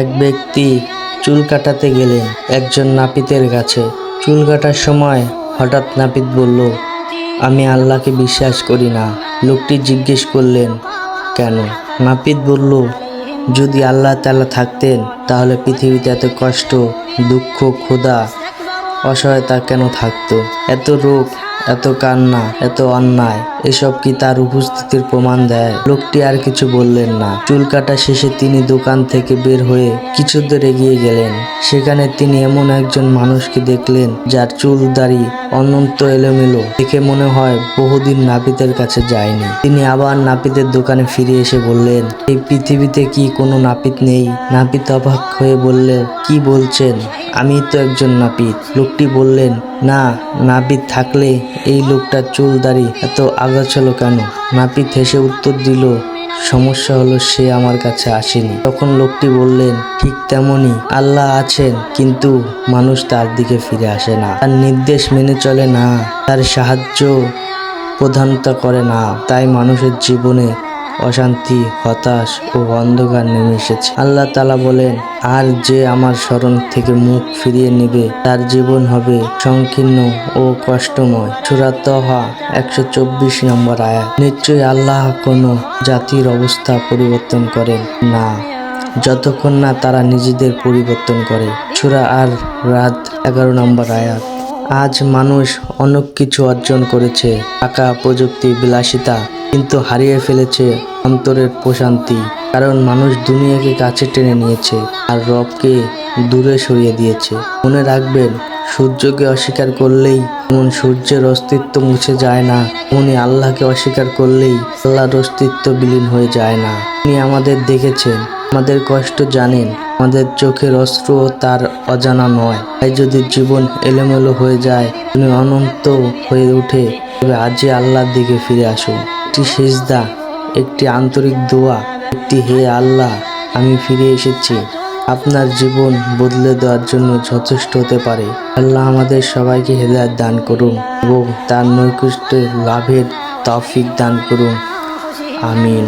এক ব্যক্তি চুল কাটাতে গেলেন একজন নাপিতের কাছে। চুল কাটার সময় হঠাৎ নাপিত বলল, আমি আল্লাহকে বিশ্বাস করি না। লোকটি জিজ্ঞেস করলেন, কেন? নাপিত বলল, যদি আল্লাহ তাআলা থাকতেন তাহলে পৃথিবীতে এত কষ্ট, দুঃখ, ক্ষুধা, অসহায়তা কেন থাকতো? এত রোগ, এত কান্না, এত অন্যায়, এসব কি তার উপস্থিতির প্রমাণ দেয়? লোকটি আর কিছু বললেন না। চুল কাটা শেষে তিনি দোকান থেকে বের হয়ে কিছু দূর এগিয়ে গেলেন। সেখানে তিনি এমন একজন মানুষকে দেখলেন যার চুল দাড়ি অনন্ত এলোমেলো, দেখে মনে হয় বহুদিন নাপিতের কাছে যায়নি। তিনি আবার নাপিতের দোকানে ফিরে এসে বললেন, এই পৃথিবীতে কি কোনো নাপিত নেই? নাপিত অবাক হয়ে বললেন, কি বলছেন? আমি তো একজন নাপিত। লোকটি বললেন, না, নাপিত থাকলে এই লোকটার চুল দাড়ি এত আগাছালো কেন? নাপিত হেসে উত্তর দিল, সমস্যা হলো সে আমার কাছে আসেনি। তখন লোকটি বললেন, ঠিক তেমনি আল্লাহ আছেন, কিন্তু মানুষ তার দিকে ফিরে আসে না, তার নির্দেশ মেনে চলে না, তার সাহায্য প্রদানতা করে না। তাই মানুষের জীবনে অশান্তি, হতাশ ও অন্ধকার নেমে এসেছে। আল্লাহ তাআলা বলেন, আর যে আমার স্মরণ থেকে মুখ ফিরিয়ে নেবে তার জীবন হবে সংকীর্ণ ও কষ্টময়। সূরা তাহা 124 নম্বর আয়াত। নিশ্চয়ই আল্লাহ কোনো জাতির অবস্থা পরিবর্তন করেন না যতক্ষণ না তারা নিজেদের পরিবর্তন করে। সূরা আর রাদ 11 নম্বর আয়াত। আজ মানুষ অনেক কিছু অর্জন করেছে, টাকা, প্রযুক্তি, বিলাসিতা, কিন্তু হারিয়ে ফেলেছে অন্তরের প্রশান্তি। কারণ মানুষ দুনিয়াকে কাছে টেনে নিয়েছে আর রবকে দূরে সরিয়ে দিয়েছে। মনে রাখবেন, সূর্যকে অস্বীকার করলেই যেমন সূর্যের অস্তিত্ব মুছে যায় না, তেমনি আল্লাহকে অস্বীকার করলেই আল্লাহর অস্তিত্ব বিলীন হয়ে যায় না। তিনি আমাদের দেখেছেন, আমাদের কষ্ট জানেন, আমাদের চোখের অশ্রুও তার অজানা নয়। তাই যদি জীবন এলোমেলো হয়ে যায়, তিনি অনন্ত হয়ে ওঠে, তবে আজই আল্লাহর দিকে ফিরে আসুন। একটি সিজদা, একটি আন্তরিক দোয়া, একটি হে আল্লাহ আমি ফিরে এসেছি, আপনার জীবন বদলে দেওয়ার জন্য যথেষ্ট হতে পারে। আল্লাহ আমাদের সবাইকে হেদায়েত দান করুন এবং তার নৈকট্য লাভের তৌফিক দান করুন। আমিন।